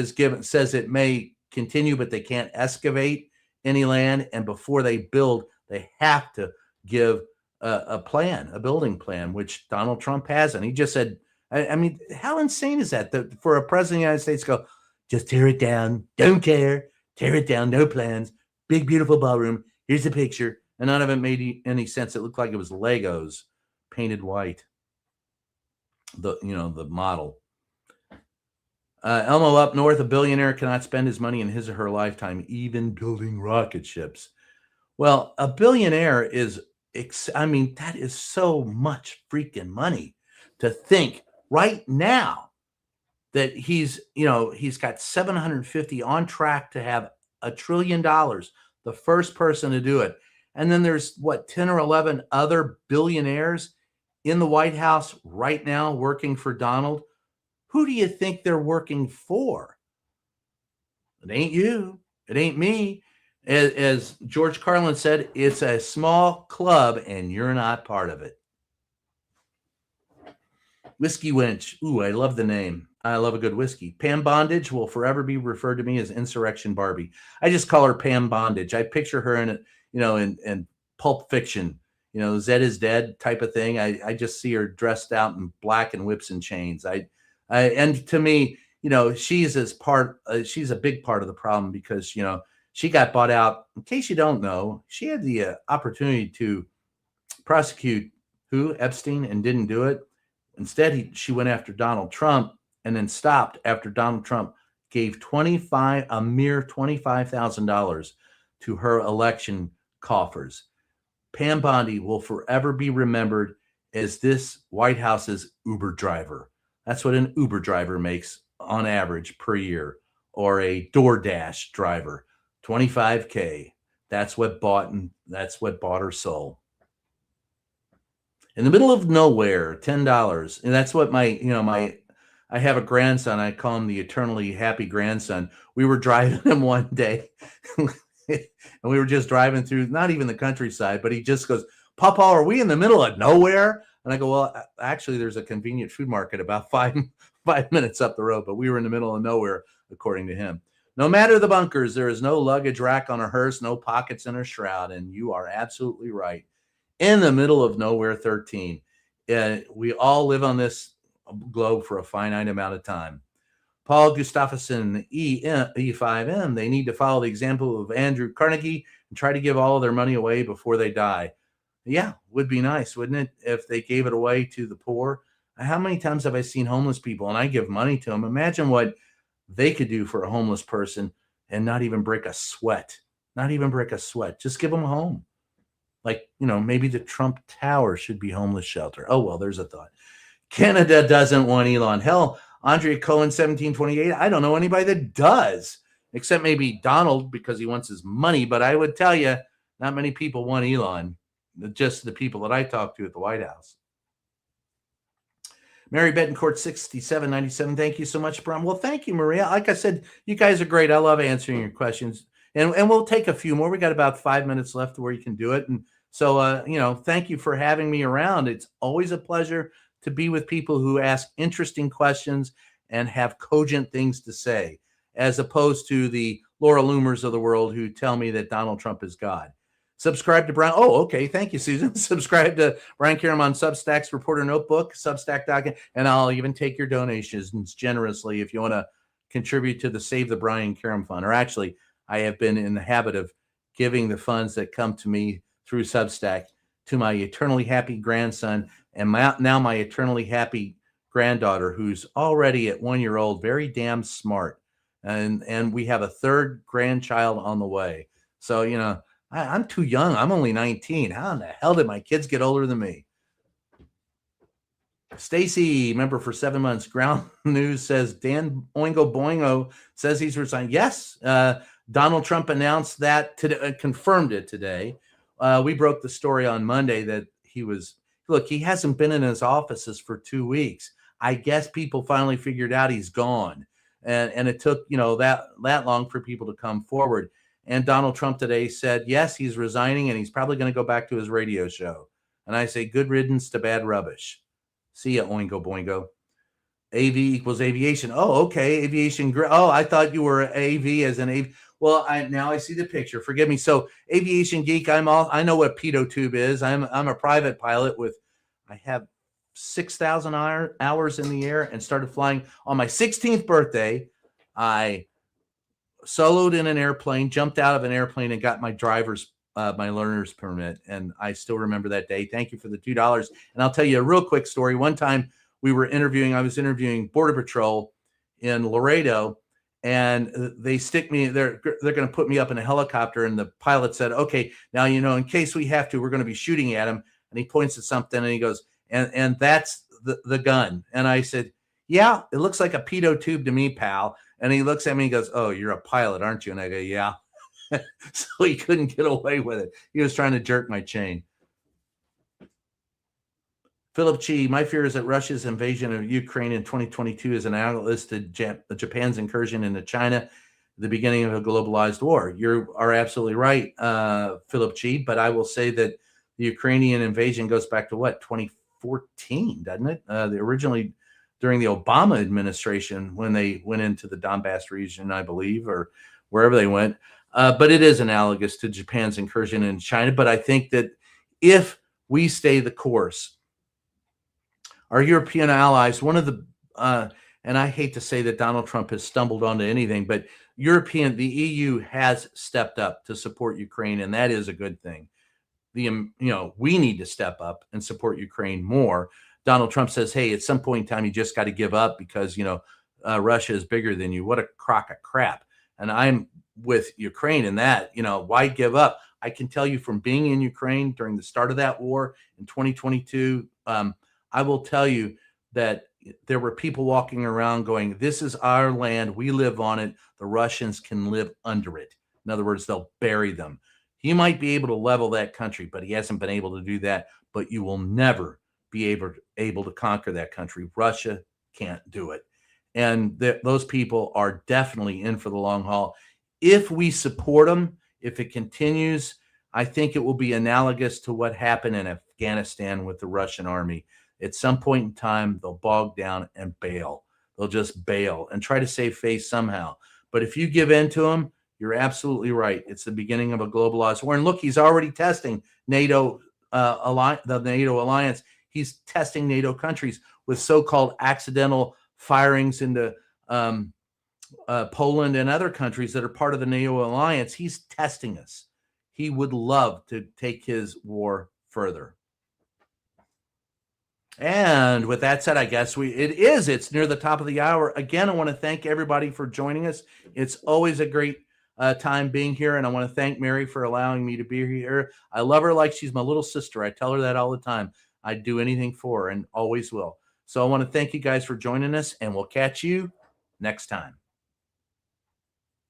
says it may continue, but they can't excavate any land. And before they build, they have to give a building plan, which Donald Trump hasn't. He just said, I mean, how insane is that for a president of the United States to go, just tear it down, don't care, Tear it down, no plans. Big, beautiful ballroom. Here's a picture. And none of it made any sense. It looked like it was Legos painted white. The model. Elmo up north, a billionaire cannot spend his money in his or her lifetime, even building rocket ships. Well, a billionaire that is so much freaking money to think right now that he's got 750 on track to have $1 trillion, the first person to do it. And then there's 10 or 11 other billionaires in the White House right now working for Donald. Who do you think they're working for? It ain't you. It ain't me. As George Carlin said, it's a small club and you're not part of it. Whiskey Wench. Ooh, I love the name. I love a good whiskey. Pam Bondage will forever be referred to me as Insurrection Barbie. I just call her Pam Bondage. I picture her in Pulp Fiction, Zed is dead type of thing. I just see her dressed out in black and whips and chains. And to me, she's she's a big part of the problem because, she got bought out. In case you don't know, she had the opportunity to prosecute Epstein and didn't do it. Instead, she went after Donald Trump and then stopped after Donald Trump gave a mere $25,000 to her election coffers. Pam Bondi will forever be remembered as this White House's Uber driver. That's what an Uber driver makes on average per year, or a DoorDash driver, $25K. That's what bought her soul. In the middle of nowhere, $10. And that's what I have a grandson. I call him the eternally happy grandson. We were driving him one day and we were just driving through, not even the countryside, but he just goes, Papa, are we in the middle of nowhere? And I go, well, actually, there's a convenient food market about five minutes up the road, but we were in the middle of nowhere, according to him. No matter the bunkers, there is no luggage rack on a hearse, no pockets in a shroud. And you are absolutely right. In the middle of nowhere, 13. We all live on this globe for a finite amount of time. Paul Gustafsson, E5M, they need to follow the example of Andrew Carnegie and try to give all of their money away before they die. Yeah, would be nice, wouldn't it, if they gave it away to the poor? How many times have I seen homeless people and I give money to them? Imagine what they could do for a homeless person and not even break a sweat. Not even break a sweat. Just give them a home. Like, maybe the Trump Tower should be homeless shelter. Oh, well, there's a thought. Canada doesn't want Elon. Hell, Andrea Cohen, 1728. I don't know anybody that does, except maybe Donald because he wants his money. But I would tell you, not many people want Elon. Just the people that I talk to at the White House. Mary Betancourt, 6797. Thank you so much, Bram. Well, thank you, Maria. Like I said, you guys are great. I love answering your questions. And we'll take a few more. We got about 5 minutes left where you can do it. And so, thank you for having me around. It's always a pleasure to be with people who ask interesting questions and have cogent things to say, as opposed to the Laura Loomers of the world who tell me that Donald Trump is God. Subscribe to Brian. Oh, okay. Thank you, Susan. Subscribe to Brian Karem on Substack's Reporter Notebook, Substack.com, and I'll even take your donations generously if you want to contribute to the Save the Brian Karem Fund. Or actually, I have been in the habit of giving the funds that come to me through Substack to my eternally happy grandson and now my eternally happy granddaughter, who's already at 1 year old, very damn smart. And we have a third grandchild on the way. So, I'm too young. I'm only 19. How in the hell did my kids get older than me? Stacy, member for 7 months. Ground News says Dan Oingo Boingo says he's resigned. Yes, Donald Trump announced that today, confirmed it today. We broke the story on Monday that he hasn't been in his offices for 2 weeks. I guess people finally figured out he's gone. And it took, that long for people to come forward. And Donald Trump today said, yes, he's resigning and he's probably going to go back to his radio show. And I say, good riddance to bad rubbish. See ya, Oingo Boingo. AV equals aviation. Oh, okay. Aviation. Oh, I thought you were AV as an AV. Well, now I see the picture. Forgive me. So aviation geek, I know what pitot tube is. I'm a private pilot I have 6,000 hours in the air and started flying on my 16th birthday. I soloed in an airplane, jumped out of an airplane, and got my my learner's permit. And I still remember that day. Thank you for the $2. And I'll tell you a real quick story. One time I was interviewing Border Patrol in Laredo, and they stick me, they're going to put me up in a helicopter. And the pilot said, okay, now, in case we have to, we're going to be shooting at him. And he points at something and he goes, and that's the gun. And I said, yeah, it looks like a pedo tube to me, pal. And he looks at me and goes, oh, you're a pilot, aren't you? And I go, yeah. So he couldn't get away with it. He was trying to jerk my chain. Philip Chi, my fear is that Russia's invasion of Ukraine in 2022 is analogous to Japan's incursion into China, the beginning of a globalized war. You are absolutely right, Philip Chi, but I will say that the Ukrainian invasion goes back to 2014, doesn't it? Originally during the Obama administration, when they went into the Donbass region, I believe, or wherever they went. But it is analogous to Japan's incursion in China. But I think that if we stay the course, our European allies, one of the, and I hate to say that Donald Trump has stumbled onto anything, but the EU has stepped up to support Ukraine, and that is a good thing. We need to step up and support Ukraine more. Donald Trump says, hey, at some point in time, you just got to give up because, Russia is bigger than you. What a crock of crap. And I'm with Ukraine in that, why give up? I can tell you from being in Ukraine during the start of that war in 2022, I will tell you that there were people walking around going, this is our land. We live on it. The Russians can live under it. In other words, they'll bury them. He might be able to level that country, but he hasn't been able to do that. But you will never be able to conquer that country. Russia can't do it. And those people are definitely in for the long haul. If we support them, if it continues, I think it will be analogous to what happened in Afghanistan with the Russian army. At some point in time, they'll bog down and bail. They'll just bail and try to save face somehow. But if you give in to them, you're absolutely right. It's the beginning of a globalized war. And look, he's already testing the NATO alliance. He's testing NATO countries with so-called accidental firings into Poland and other countries that are part of the NATO alliance. He's testing us. He would love to take his war further. And with that said, I guess it's near the top of the hour. Again, I want to thank everybody for joining us. It's always a great time being here. And I want to thank Mary for allowing me to be here. I love her like she's my little sister. I tell her that all the time. I'd do anything for her and always will. So I want to thank you guys for joining us, and we'll catch you next time.